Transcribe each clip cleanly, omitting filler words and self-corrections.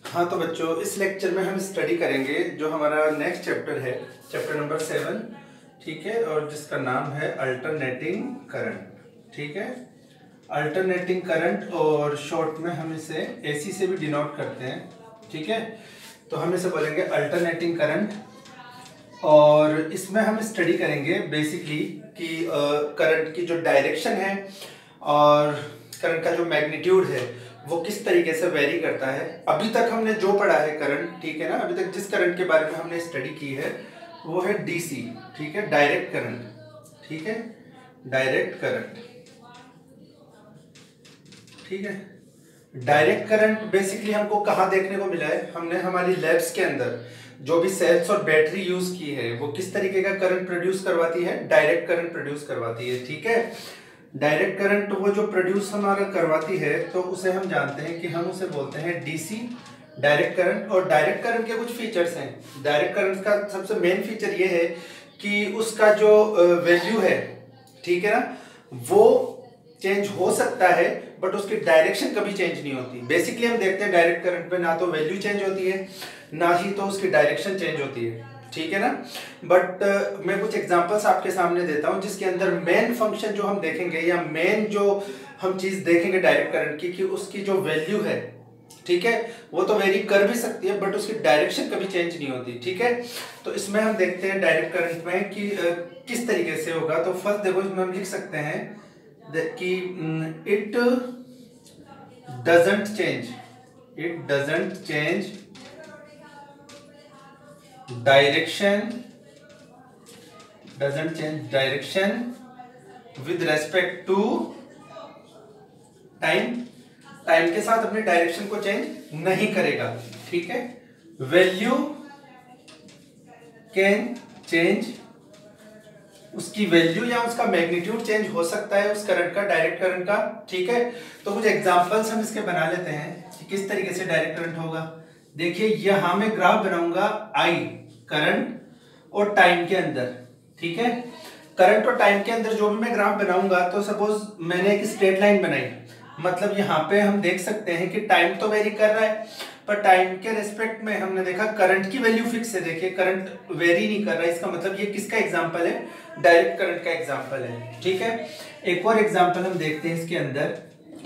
हाँ तो बच्चों, इस लेक्चर में हम स्टडी करेंगे जो हमारा नेक्स्ट चैप्टर है, चैप्टर नंबर 7, ठीक है, और जिसका नाम है अल्टरनेटिंग करंट। ठीक है, अल्टरनेटिंग करंट, और शॉर्ट में हम इसे एसी से भी डिनोट करते हैं। ठीक है, तो हम इसे बोलेंगे अल्टरनेटिंग करंट। और इसमें हम स्टडी करेंगे बेसिकली कि करंट की जो डायरेक्शन है और करंट का जो मैग्नीट्यूड है वो किस तरीके से वेरी करता है। अभी तक हमने जो पढ़ा है करंट, ठीक है ना, अभी तक जिस करंट के बारे में हमने स्टडी की है वो है डीसी, ठीक है, डायरेक्ट करंट। ठीक है, डायरेक्ट करंट। ठीक है, डायरेक्ट करंट बेसिकली हमको कहाँ देखने को मिला है? हमने हमारी लैब्स के अंदर जो भी सेल्स और बैटरी यूज की है वो किस तरीके का करंट प्रोड्यूस करवाती है? डायरेक्ट करंट प्रोड्यूस करवाती है। ठीक है, डायरेक्ट करंट वो जो प्रोड्यूस हमारा करवाती है तो उसे हम जानते हैं कि हम उसे बोलते हैं डीसी, डायरेक्ट करंट। और डायरेक्ट करंट के कुछ फीचर्स हैं। डायरेक्ट करंट का सबसे मेन फीचर ये है कि उसका जो वैल्यू है, ठीक है ना, वो चेंज हो सकता है बट उसकी डायरेक्शन कभी चेंज नहीं होती। बेसिकली हम देखते हैं डायरेक्ट करंट पे ना तो वैल्यू चेंज होती है ना ही तो उसकी डायरेक्शन चेंज होती है। ठीक है ना, बट मैं कुछ एग्जांपल्स आपके सामने देता हूं जिसके अंदर मेन फंक्शन जो हम देखेंगे या मेन जो हम चीज देखेंगे डायरेक्ट करंट की, कि उसकी जो वैल्यू है, ठीक है, वो तो वेरी कर भी सकती है बट उसकी डायरेक्शन कभी चेंज नहीं होती। ठीक है, तो इसमें हम देखते हैं डायरेक्ट करंट में कि किस तरीके से होगा। तो फर्स्ट देखो, इसमें हम लिख सकते हैं कि it doesn't change, it doesn't change direction, doesn't change direction with respect to time. Time के साथ अपने डायरेक्शन को चेंज नहीं करेगा। ठीक है, वैल्यू कैन चेंज, उसकी वैल्यू या उसका मैग्नीट्यूड चेंज हो सकता है उस करंट का, डायरेक्ट करंट का। ठीक है, तो कुछ एग्जांपल्स हम इसके बना लेते हैं कि किस तरीके से डायरेक्ट करंट होगा। देखिए, यहां मैं ग्राफ बनाऊंगा आई, करंट और टाइम के अंदर। ठीक है, करंट और टाइम के अंदर जो भी मैं ग्राफ बनाऊंगा, तो सपोज मैंने एक स्ट्रेट लाइन बनाई, मतलब यहाँ पे हम देख सकते हैं कि टाइम तो वेरी कर रहा है पर टाइम के रिस्पेक्ट में हमने देखा करंट की वैल्यू फिक्स है। देखिए, करंट वेरी नहीं कर रहा है, इसका मतलब ये किसका एग्जांपल है? डायरेक्ट करंट का एग्जांपल है। ठीक है, एक और एग्जांपल हम देखते हैं इसके अंदर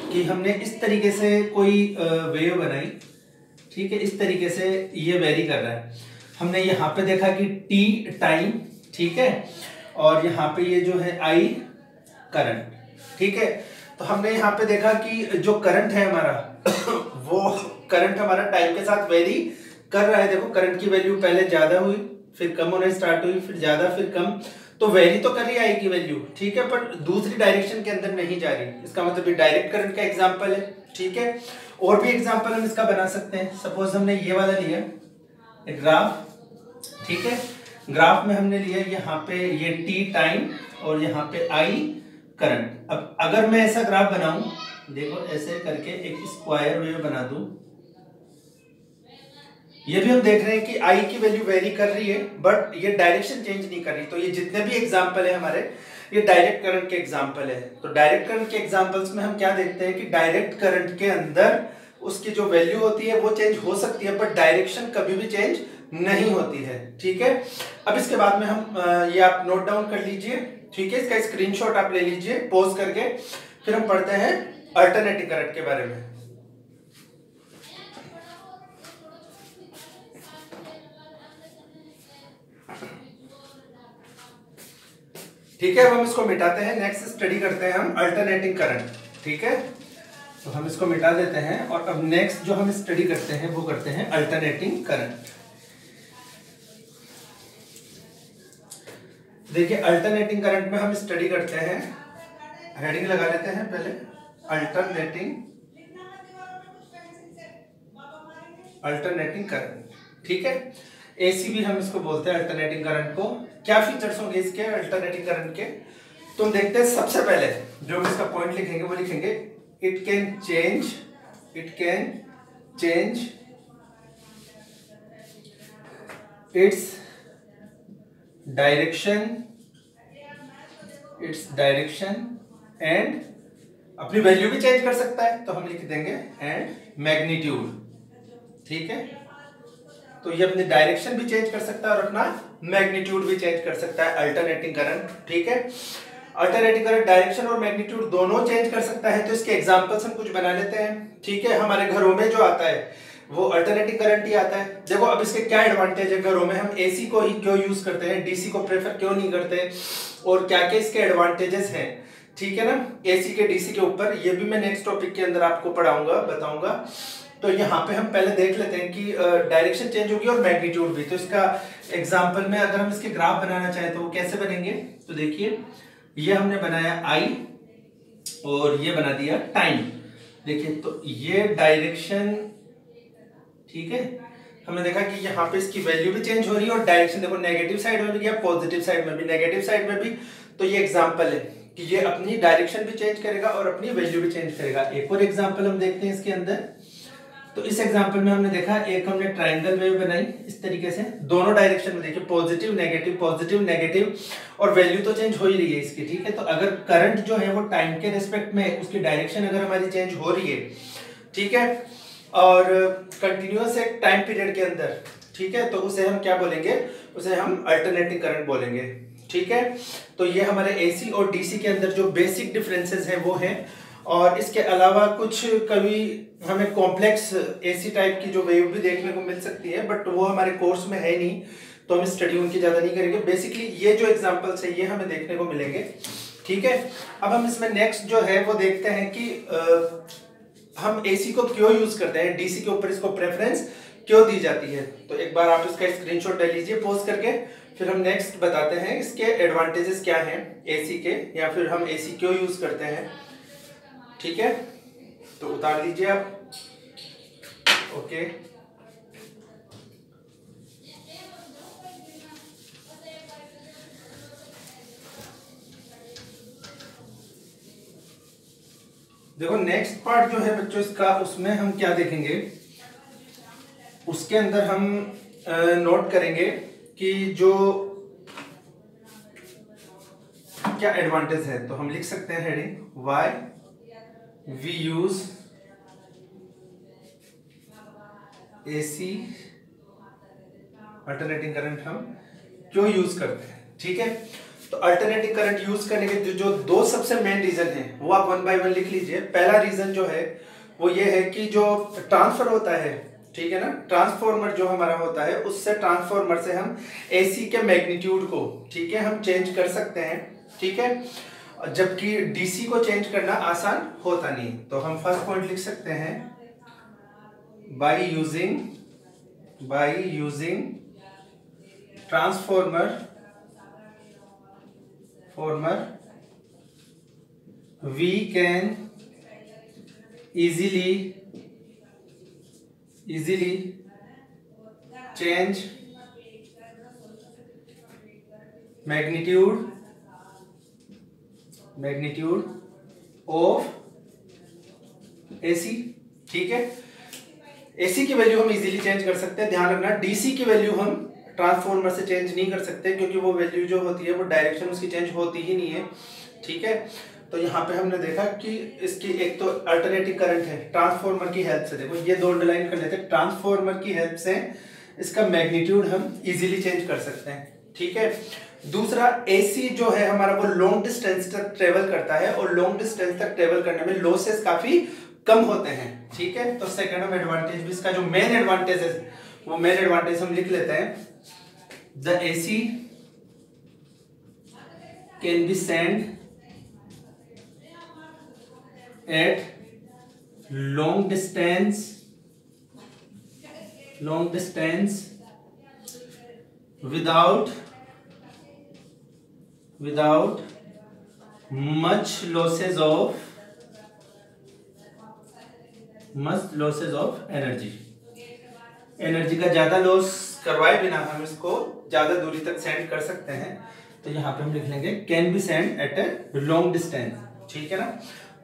कि हमने इस तरीके से कोई वेव बनाई। ठीक है, इस तरीके से ये वेरी कर रहा है। हमने यहाँ पे देखा कि टी टाइम, ठीक है, और यहाँ पे ये जो है आई करंट। ठीक है, तो हमने यहाँ पे देखा कि जो करंट है हमारा वो करंट हमारा टाइम के साथ वेरी कर रहा है। देखो, करंट की वैल्यू पहले ज्यादा हुई, फिर कम होना स्टार्ट हुई, फिर ज्यादा, फिर कम, तो वेरी तो कर रही है आई की वैल्यू। ठीक है, पर दूसरी डायरेक्शन के अंदर नहीं जा रही। इसका मतलब ये डायरेक्ट करंट का एग्जांपल है। ठीक है, और भी एग्जांपल हम इसका बना सकते हैं। सपोज हमने ये वाला लिया एक ग्राफ। ठीक है, ग्राफ में हमने लिया यहाँ पे ये टी टाइम और यहाँ पे आई करंट। अब अगर मैं ऐसा ग्राफ बनाऊं, देखो ऐसे करके एक स्क्वायर वेव बना दूं, ये भी हम देख रहे हैं कि आई की वैल्यू वेरी कर रही है बट ये डायरेक्शन चेंज नहीं कर रही। तो ये जितने भी एग्जांपल है हमारे, ये डायरेक्ट करंट के एग्जांपल है। तो डायरेक्ट करंट के एग्जांपल्स में हम क्या देखते हैं कि डायरेक्ट करंट के अंदर उसकी जो वैल्यू होती है वो चेंज हो सकती है बट डायरेक्शन कभी भी चेंज नहीं होती है। ठीक है, अब इसके बाद में हम ये आप नोट डाउन कर लीजिए। ठीक है, इसका स्क्रीनशॉट आप ले लीजिए पॉज करके, फिर हम पढ़ते हैं अल्टरनेटिंग करंट के बारे में। ठीक है, अब हम इसको मिटाते हैं, नेक्स्ट स्टडी करते हैं हम अल्टरनेटिंग करंट। ठीक है, तो हम इसको मिटा देते हैं और अब नेक्स्ट जो हम स्टडी करते हैं वो करते हैं अल्टरनेटिंग करंट। देखिए, अल्टरनेटिंग करंट में हम स्टडी करते हैं, हेडिंग लगा लेते हैं पहले, अल्टरनेटिंग करंट। ठीक है, एसी भी हम इसको बोलते हैं अल्टरनेटिंग करंट को। क्या फीचर्स होंगे इसके अल्टरनेटिंग करंट के? तो हम देखते हैं, सबसे पहले जो हम इसका पॉइंट लिखेंगे वो लिखेंगे it can change, it can change its direction, its direction and अपनी वैल्यू भी चेंज कर सकता है, तो हम लिख देंगे एंड मैग्नीट्यूड। ठीक है। तो ये अपनी डायरेक्शन भी चेंज कर सकता है और अपना मैग्नीट्यूड भी चेंज कर सकता है अल्टरनेटिंग करंट, ठीक है। अल्टरनेटिंग करंट डायरेक्शन और मैग्नीट्यूड दोनों चेंज कर सकता है। तो इसके एग्जांपल्स हम कुछ बना लेते हैं, ठीक है। हमारे घरों में जो आता है वो अल्टरनेटिंग करंट ही आता है। देखो अब इसके क्या एडवांटेज है, घरों में हम एसी को ही क्यों यूज करते हैं, डीसी को प्रेफर क्यों नहीं करते, और क्या क्या इसके एडवांटेजेस हैं, ठीक है ना, एसी के डीसी के ऊपर। ये भी मैं नेक्स्ट टॉपिक के अंदर आपको पढ़ाऊंगा, बताऊंगा। तो यहाँ पे हम पहले देख लेते हैं कि डायरेक्शन चेंज होगी और मैग्नीट्यूड भी। तो इसका एग्जांपल में अगर हम इसके ग्राफ बनाना चाहें तो वो कैसे बनेंगे, तो देखिए ये हमने बनाया आई और ये बना दिया टाइम। देखिए तो ये डायरेक्शन, ठीक है। हमने देखा कि यहाँ पे इसकी वैल्यू भी चेंज हो रही है और डायरेक्शन देखो नेगेटिव साइड में भी गया, पॉजिटिव साइड में भी, नेगेटिव साइड में भी। तो ये एग्जांपल है कि ये अपनी डायरेक्शन भी चेंज करेगा और अपनी वैल्यू भी चेंज करेगा। एक और एग्जांपल हम देखते हैं इसके अंदर। तो इस एग्जांपल में हमने देखा, एक हमने ट्रायंगल वेव बनाई इस तरीके से, दोनों डायरेक्शन में देखिए पॉजिटिव नेगेटिव, और वैल्यू तो चेंज हो ही रही है इसकी, ठीक है। तो अगर करंट जो है वो टाइम के रिस्पेक्ट में उसकी डायरेक्शन अगर हमारी चेंज हो रही है, ठीक है, और कंटिन्यूअस एक टाइम पीरियड के अंदर, ठीक है, तो उसे हम क्या बोलेंगे, उसे हम अल्टरनेटिंग करंट बोलेंगे, ठीक है। तो ये हमारे एसी और डीसी के अंदर जो बेसिक डिफरेंसेस हैं वो हैं। और इसके अलावा कुछ कभी हमें कॉम्प्लेक्स एसी टाइप की जो वेव भी देखने को मिल सकती है, बट वो हमारे कोर्स में है नहीं, तो हम स्टडी उनकी ज्यादा नहीं करेंगे। बेसिकली ये जो एग्जांपल्स है ये हमें देखने को मिलेंगे, ठीक है। अब हम इसमें नेक्स्ट जो है वो देखते हैं कि हम एसी को क्यों यूज करते हैं, डीसी के ऊपर इसको प्रेफरेंस क्यों दी जाती है। तो एक बार आप इसका स्क्रीनशॉट ले लीजिए पॉज करके, फिर हम नेक्स्ट बताते हैं इसके एडवांटेजेस क्या हैं एसी के, या फिर हम एसी क्यों यूज करते हैं, ठीक है। तो उतार लीजिए आप, ओके। देखो नेक्स्ट पार्ट जो है बच्चों इसका, उसमें हम क्या देखेंगे, उसके अंदर हम नोट करेंगे कि जो क्या एडवांटेज है। तो हम लिख सकते हैं heading, why we use AC alternating current, हम क्यों यूज करते हैं, ठीक है। तो अल्टरनेटिंग करंट यूज करने के जो दो सबसे मेन रीजन है वो आप वन बाय वन लिख लीजिए। पहला रीजन जो है वो ये है कि जो ट्रांसफर होता है, ठीक है ना, ट्रांसफॉर्मर जो हमारा होता है उससे, ट्रांसफॉर्मर से हम एसी के मैग्नीट्यूड को, ठीक है, हम चेंज कर सकते हैं, ठीक है, जबकि डीसी को चेंज करना आसान होता नहीं। तो हम फर्स्ट पॉइंट लिख सकते हैं, by using transformer we can easily change magnitude of AC, ठीक है। AC की वैल्यू हम इजीली चेंज कर सकते हैं। ध्यान रखना डीसी की वैल्यू हम ट्रांसफॉर्मर से चेंज नहीं कर सकते, क्योंकि वो वैल्यू जो होती है वो डायरेक्शन उसकी चेंज होती ही नहीं है, ठीक है। तो यहाँ पे हमने देखा कि इसकी एक तो अल्टरनेटिंग करंट है, ट्रांसफॉर्मर की हेल्प से, देखो ये दो अंडरलाइन कर लेते हैं, ट्रांसफॉर्मर की हेल्प से इसका मैग्नीट्यूड हम इजीली चेंज कर सकते हैं, ठीक है। दूसरा, एसी जो है हमारा वो लॉन्ग डिस्टेंस तक ट्रेवल करता है, और लॉन्ग डिस्टेंस तक ट्रेवल करने में लॉसेस काफी कम होते हैं, ठीक है। तो सेकंड एडवांटेज भी इसका जो मेन एडवांटेज है वो मेन एडवांटेज हम लिख लेते हैं, the AC can be send at long distance without much losses of energy का ज्यादा लॉस करवाए बिना हम इसको ज्यादा दूरी तक सेंड कर सकते हैं। तो यहाँ पे हम लिख लेंगे can be send at a long distance, ठीक है ना,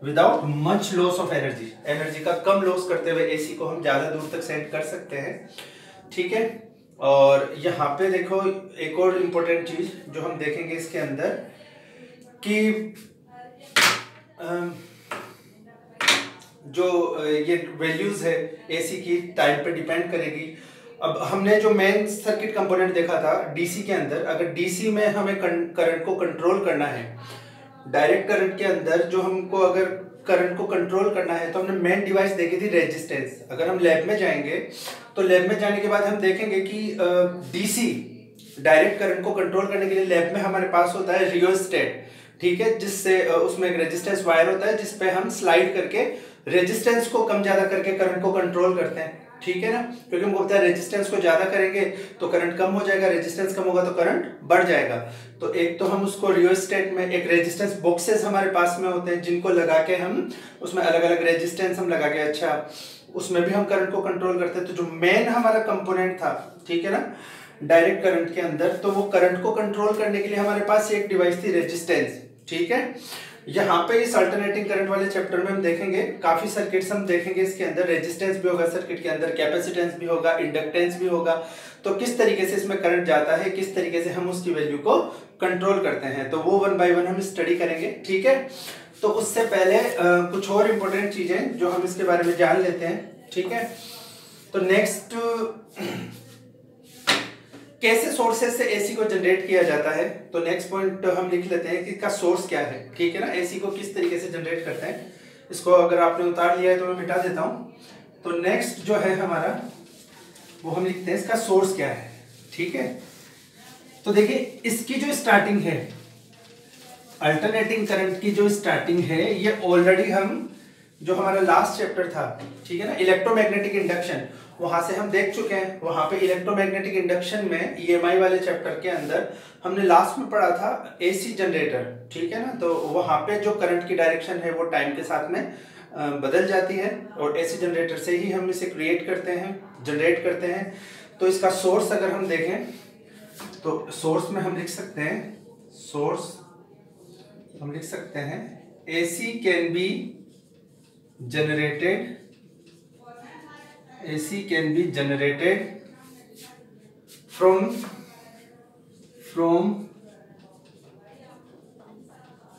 without much loss of energy का कम लॉस करते हुए एसी को हम ज्यादा दूर तक सेंड कर सकते हैं, ठीक है। और यहाँ पे देखो एक और इम्पोर्टेंट चीज जो हम देखेंगे इसके अंदर कि जो ये वैल्यूज है एसी की टाइम पे डिपेंड करेगी। अब हमने जो मेन सर्किट कंपोनेंट देखा था डीसी के अंदर, अगर डीसी में हमें करंट को कंट्रोल करना है, डायरेक्ट करंट के अंदर जो हमको अगर करंट को कंट्रोल करना है तो हमने मेन डिवाइस देखी थी रेजिस्टेंस। अगर हम लैब में जाएंगे तो लैब में जाने के बाद हम देखेंगे कि डीसी डायरेक्ट करंट को कंट्रोल करने के लिए लैब में हमारे पास होता है रियोस्टेट, ठीक है, जिससे उसमें एक रेजिस्टेंस वायर होता है जिसपे हम स्लाइड करके रेजिस्टेंस को कम ज्यादा करके करंट को कंट्रोल करते हैं, ठीक है ना, क्योंकि हमको पता है रेजिस्टेंस को ज्यादा करेंगे तो करंट कम हो जाएगा, रेजिस्टेंस कम होगा तो करंट बढ़ जाएगा। तो एक तो हम उसको रियोस्टेट में एक रेजिस्टेंस बॉक्सेस हमारे पास में होते हैं जिनको लगा के हम उसमें अलग अलग रेजिस्टेंस हम लगा के अच्छा उसमें भी हम करंट को कंट्रोल करते हैं। तो जो मेन हमारा कंपोनेंट था, ठीक है ना, डायरेक्ट करंट के अंदर, तो वो करंट को कंट्रोल करने के लिए हमारे पास एक डिवाइस थी रेजिस्टेंस, ठीक है। यहाँ पे इस अल्टरनेटिंग करंट वाले चैप्टर में हम देखेंगे काफी सर्किट्स हम देखेंगे, इसके अंदर रेजिस्टेंस भी होगा सर्किट के अंदर, कैपेसिटेंस भी होगा, इंडक्टेंस भी होगा। तो किस तरीके से इसमें करंट जाता है, किस तरीके से हम उसकी वैल्यू को कंट्रोल करते हैं, तो वो 1 बाय 1 हम स्टडी करेंगे, ठीक है। तो उससे पहले कुछ और इंपॉर्टेंट चीजें जो हम इसके बारे में जान लेते हैं, ठीक है। तो नेक्स्ट कैसे सोर्सेज से एसी को जनरेट किया जाता है, तो नेक्स्ट पॉइंट हम लिख लेते हैं कि इसका सोर्स क्या है, ठीक है ना, एसी को किस तरीके से जनरेट करते हैं। इसको अगर आपने उतार लिया है तो मैं मिटा देता हूं। तो नेक्स्ट जो है हमारा वो हम लिखते हैं इसका सोर्स क्या है, ठीक है। तो देखिए इसकी जो स्टार्टिंग है अल्टरनेटिंग करंट की जो स्टार्टिंग है ये ऑलरेडी हम जो हमारा लास्ट चैप्टर था, ठीक है ना, इलेक्ट्रोमैग्नेटिक इंडक्शन, वहां से हम देख चुके हैं। वहां पे इलेक्ट्रोमैग्नेटिक इंडक्शन में ईएमआई वाले चैप्टर के अंदर हमने लास्ट में पढ़ा था एसी जनरेटर, ठीक है ना। तो वहां पे जो करंट की डायरेक्शन है वो टाइम के साथ में बदल जाती है और एसी जनरेटर से ही हम इसे क्रिएट करते हैं, जनरेट करते हैं। तो इसका सोर्स अगर हम देखें तो सोर्स में हम लिख सकते हैं, सोर्स हम लिख सकते हैं AC can be generated, AC can be generated from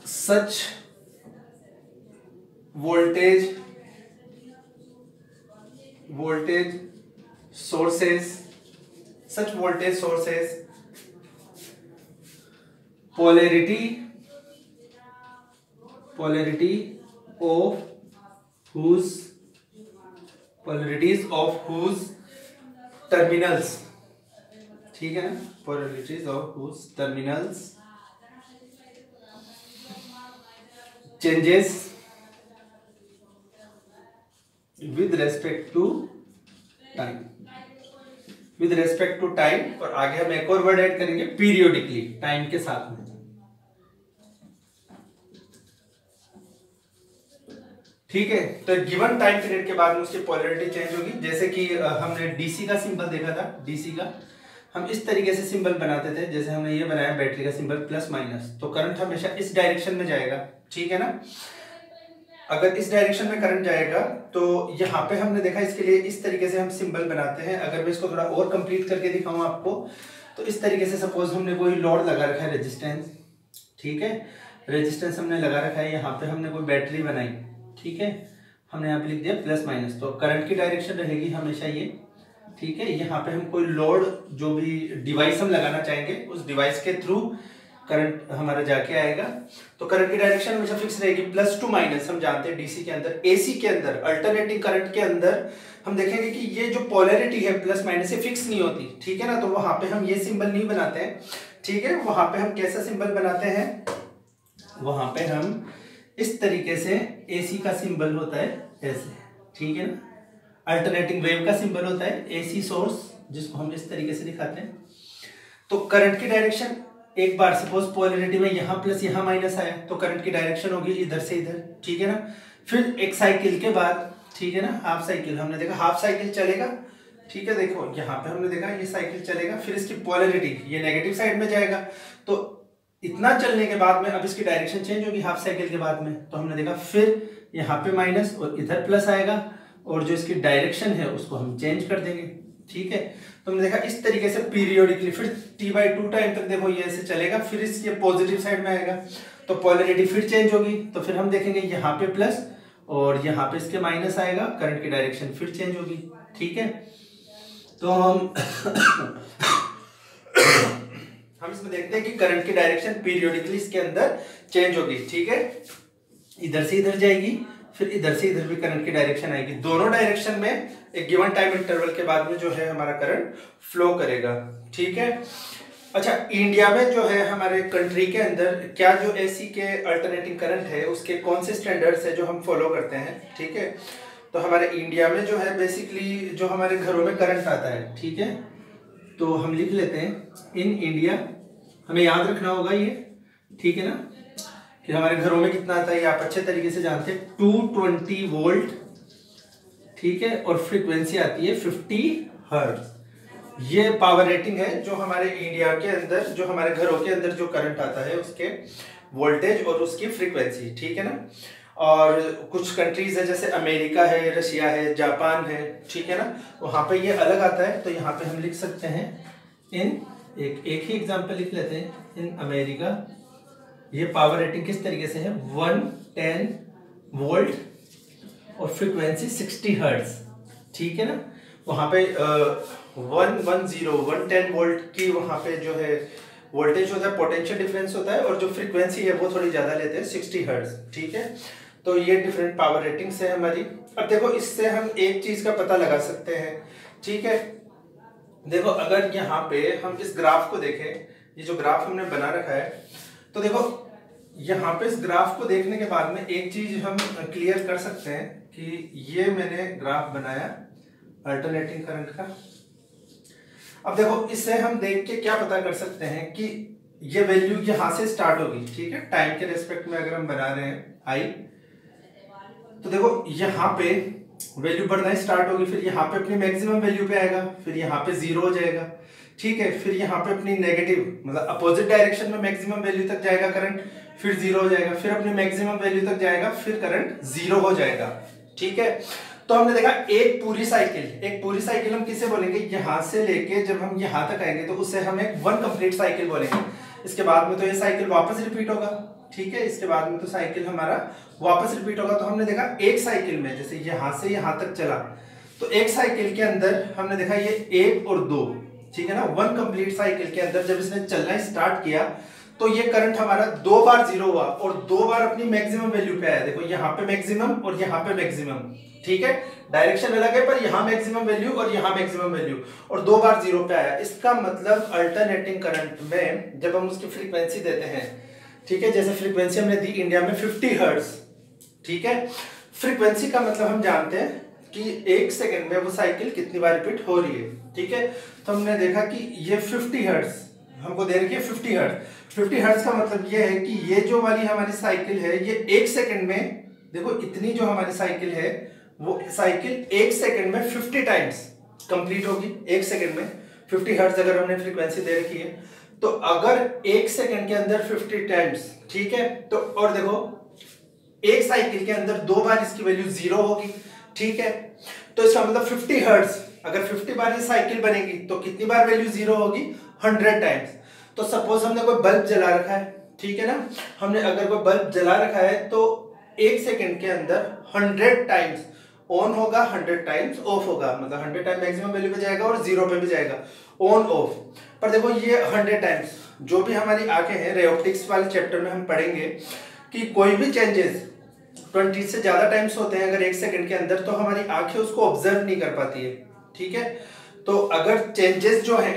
such voltage sources, polarity of polarities of whose terminals, ठीक है ना, polarities of whose terminals changes with respect to time, और आगे हम एक और वर्ड ऐड करेंगे पीरियोडिकली, टाइम के साथ में, ठीक है। तो गिवन टाइम पीरियड के बाद में उसकी पोलैरिटी चेंज होगी। जैसे कि हमने डीसी का सिंबल देखा था, डीसी का हम इस तरीके से सिंबल बनाते थे, जैसे हमने ये बनाया बैटरी का सिंबल प्लस माइनस, तो करंट हमेशा इस डायरेक्शन में जाएगा, ठीक है ना। अगर इस डायरेक्शन में करंट जाएगा तो यहाँ पे हमने देखा इसके लिए इस तरीके से हम सिंबल बनाते हैं। अगर मैं इसको थोड़ा और कंप्लीट करके दिखाऊं आपको, तो इस तरीके से सपोज हमने कोई लोड लगा रखा है, रेजिस्टेंस, ठीक है, रेजिस्टेंस हमने लगा रखा है, यहाँ पे हमने कोई बैटरी बनाई, ठीक है, हमने यहाँ पे लिख दिया प्लस माइनस, तो करंट की डायरेक्शन रहेगी हमेशा ये, ठीक है। यहाँ पे हम कोई लोड जो भी डिवाइस हम लगाना चाहेंगे उस डिवाइस के थ्रू करंट हमारा जाके आएगा। तो करंट की डायरेक्शन हमेशा फिक्स रहेगी, प्लस टू माइनस हम जानते हैं डीसी के अंदर। एसी के अंदर अल्टरनेटिंग करंट के अंदर हम देखेंगे कि ये जो पोलैरिटी है प्लस माइनस से फिक्स नहीं होती, ठीक है ना। तो वहां पे हम ये सिंबल नहीं बनाते हैं, ठीक है। वहां पे हम कैसा सिंबल बनाते हैं, वहां पे हम इस तरीके से एसी का सिंबल होता है ऐसे, ठीक है ना। अल्टरनेटिंग वेव का सिंबल होता है एसी सोर्स, जिसको हम इस तरीके से दिखाते हैं। तो करंट की डायरेक्शन एक बार सपोज पोलैरिटी में यहाँ प्लस यहाँ माइनस आया तो करंट की डायरेक्शन होगी इधर से इधर, ठीक है ना। फिर एक साइकिल के बाद, ठीक है ना, हाफ साइकिल हमने देखा, हाफ साइकिल चलेगा, ठीक है। देखो यहाँ पे हमने देखा ये साइकिल चलेगा, फिर इसकी पोलैरिटी ये नेगेटिव साइड में जाएगा, तो इतना चलने के बाद में अब इसकी डायरेक्शन चेंज होगी हाफ साइकिल के बाद में। तो हमने देखा फिर यहाँ पे माइनस और इधर प्लस आएगा, और जो इसकी डायरेक्शन है उसको हम चेंज कर देंगे, ठीक है। तो हमने देखा इस तरीके से पीरियोडिकली फिर t/2 टाइम तक देखो ये ऐसे चलेगा, फिर इसके पॉजिटिव साइड में आएगा तो पोलैरिटी फिर चेंज होगी। तो फिर हम देखेंगे यहाँ पे प्लस और यहाँ पे इसके माइनस आएगा, करंट की डायरेक्शन फिर चेंज होगी। ठीक है, तो हम इसमें देखते हैं कि करंट की डायरेक्शन पीरियोडिकली इसके अंदर चेंज होगी। ठीक है, इधर से इधर जाएगी, फिर इधर से इधर भी करंट की डायरेक्शन आएगी। दोनों डायरेक्शन में एक गिवन टाइम इंटरवल के बाद में जो है हमारा करंट फ्लो करेगा। ठीक है, अच्छा, इंडिया में जो है हमारे कंट्री के अंदर क्या जो एसी के अल्टरनेटिंग करंट है उसके कौन से स्टैंडर्ड्स है जो हम फॉलो करते हैं। ठीक है, तो हमारे इंडिया में जो है बेसिकली जो हमारे घरों में करंट आता है, ठीक है, तो हम लिख लेते हैं इन इंडिया, हमें याद रखना होगा ये, ठीक है ना, कि हमारे घरों में कितना आता है ये आप अच्छे तरीके से जानते हैं, 220 वोल्ट। ठीक है, और फ्रीक्वेंसी आती है 50 हर्ट्ज। ये पावर रेटिंग है जो हमारे इंडिया के अंदर, जो हमारे घरों के अंदर जो करंट आता है उसके वोल्टेज और उसकी फ्रीक्वेंसी। ठीक है ना, और कुछ कंट्रीज है जैसे अमेरिका है, रशिया है, जापान है, ठीक है ना, वहां पे ये अलग आता है। तो यहाँ पे हम लिख सकते हैं इन एक ही एग्जांपल लिख लेते हैं, इन अमेरिका ये पावर रेटिंग किस तरीके से है, 110 वोल्ट और फ्रीक्वेंसी 60 हर्ट्ज। ठीक है ना, वहां पे 110 वोल्ट की वहां पे जो है वोल्टेज होता है, पोटेंशियल डिफरेंस होता है, और जो फ्रीक्वेंसी है वो थोड़ी ज्यादा लेते हैं, 60 हर्ट्ज। ठीक है, तो ये डिफरेंट पावर रेटिंग्स है हमारी। अब देखो इससे हम एक चीज का पता लगा सकते हैं। ठीक है, देखो अगर यहाँ पे हम इस ग्राफ को देखें, ये जो ग्राफ हमने बना रखा है, तो देखो यहाँ पे इस ग्राफ को देखने के बाद में एक चीज हम क्लियर कर सकते हैं कि ये मैंने ग्राफ बनाया अल्टरनेटिंग करंट का। अब देखो इससे हम देख के क्या पता कर सकते हैं कि ये वैल्यू यहां से स्टार्ट होगी। ठीक है, टाइम के रेस्पेक्ट में अगर हम बना रहे हैं आई, तो देखो यहाँ पे वैल्यू बढ़ना स्टार्ट होगी, फिर यहाँ पे अपनी मैक्सिमम वैल्यू पे आएगा, फिर यहाँ पे 0 हो जाएगा। ठीक है, फिर यहाँ पे अपनी नेगेटिव मतलब अपोजिट डायरेक्शन में मैक्सिमम वैल्यू तक जाएगा करंट, फिर 0 हो जाएगा, फिर अपनी मैक्सिमम वैल्यू तक जाएगा, फिर करंट 0 हो जाएगा। ठीक है, तो हमने देखा एक पूरी साइकिल हम किसे बोलेंगे, यहां से लेके जब हम यहां तक आएंगे तो उसे हम एक वन कंप्लीट साइकिल बोलेंगे। इसके बाद में तो ये साइकिल वापस रिपीट होगा। ठीक है, इसके बाद में तो साइकिल हमारा वापस रिपीट होगा। तो हमने देखा एक साइकिल में जैसे यहां से यहां तक चला, तो एक साइकिल के अंदर हमने देखा ये 1 और 2, ठीक है ना, वन कंप्लीट साइकिल के अंदर जब इसने चलना स्टार्ट किया तो ये करंट हमारा 2 बार 0 हुआ और 2 बार अपनी मैक्सिमम वैल्यू पे आया। देखो यहाँ पे मैक्सिमम और यहाँ पे मैक्सिमम। ठीक है, डायरेक्शन अलग है पर यहाँ मैक्सिमम वैल्यू और यहाँ मैक्सिमम वैल्यू, और 2 बार 0 पे आया। इसका मतलब अल्टरनेटिंग करंट में जब हम उसकी फ्रीक्वेंसी देते हैं, ठीक है, जैसे फ्रीक्वेंसी हमने दी इंडिया में 50 हर्ट्ज। ठीक है, फ्रीक्वेंसी का मतलब हम जानते हैं कि 1 सेकंड में वो साइकिल कितनी बार रिपीट हो रही है। ठीक है, तो हमने देखा कि ये 50 हर्ट्ज हमको दे रखी है, 50 हर्ट्ज। 50 हर्ट्ज का मतलब ये है कि ये जो वाली हमारी साइकिल है ये 1 सेकंड में, देखो इतनी जो हमारी साइकिल है वो साइकिल 1 सेकंड में 50 टाइम्स कंप्लीट होगी। 1 सेकंड में 50 हर्ट्ज अगर हमने फ्रीक्वेंसी दे रखी है, तो अगर 1 सेकंड के अंदर 50 टाइम्स, ठीक है, तो और देखो एक साइकिल के अंदर 2 बार इसकी वैल्यू 0 होगी। ठीक है, तो इसका मतलब 50 हर्ट्ज अगर 50 बार ये साइकिल बनेगी तो कितनी बार वैल्यू 0 होगी, 100 टाइम्स। तो सपोज हमने कोई बल्ब जला रखा है, ठीक है ना, हमने अगर कोई बल्ब जला रखा है तो 1 सेकंड के अंदर 100 टाइम्स ऑन होगा, 100 टाइम्स ऑफ होगा, मतलब 100 टाइम मैक्सिमम वैल्यू पे जाएगा और 0 पे भी जाएगा, ऑन ऑफ। पर देखो ये 100 टाइम्स, जो भी हमारी आंखें हैं, रे ऑप्टिक्स वाले चैप्टर में हम पढ़ेंगे कि कोई भी चेंजेस 20 से ज्यादा टाइम्स होते हैं अगर 1 सेकंड के अंदर, तो हमारी आंखें उसको ऑब्जर्व नहीं कर पाती है। ठीक है, तो अगर चेंजेस जो है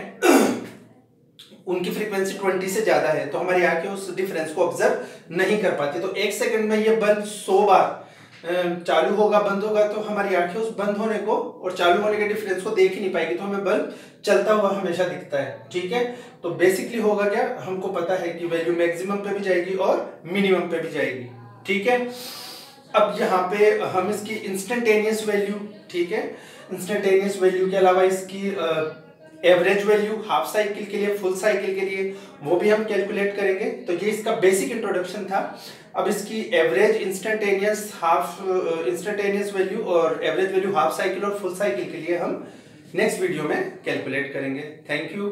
उनकी फ्रीक्वेंसी 20 से ज्यादा है तो हमारी आंखें उस डिफरेंस को ऑब्जर्व नहीं कर पाती। तो 1 सेकंड में ये बल्ब 100 बार चालू होगा, बंद होगा, तो हमारी आंखें उस बंद होने को और चालू होने के डिफरेंस को देख ही नहीं पाएगी, तो हमें बल्ब चलता हुआ हमेशा दिखता है। ठीक है, तो बेसिकली होगा क्या, हमको पता है कि वैल्यू मैक्सिमम पे भी जाएगी और मिनिमम पे भी जाएगी। ठीक है, अब यहाँ पे हम इसकी इंस्टेंटेनियस वैल्यू, ठीक है, इंस्टेंटेनियस वैल्यू के अलावा इसकी एवरेज वैल्यू हाफ साइकिल के लिए, फुल साइकिल के लिए, वो भी हम कैलकुलेट करेंगे। तो ये इसका बेसिक इंट्रोडक्शन था। अब इसकी average, instantaneous, half instantaneous value और एवरेज वैल्यू हाफ साइकिल और फुल साइकिल के लिए हम नेक्स्ट वीडियो में कैलकुलेट करेंगे। Thank you.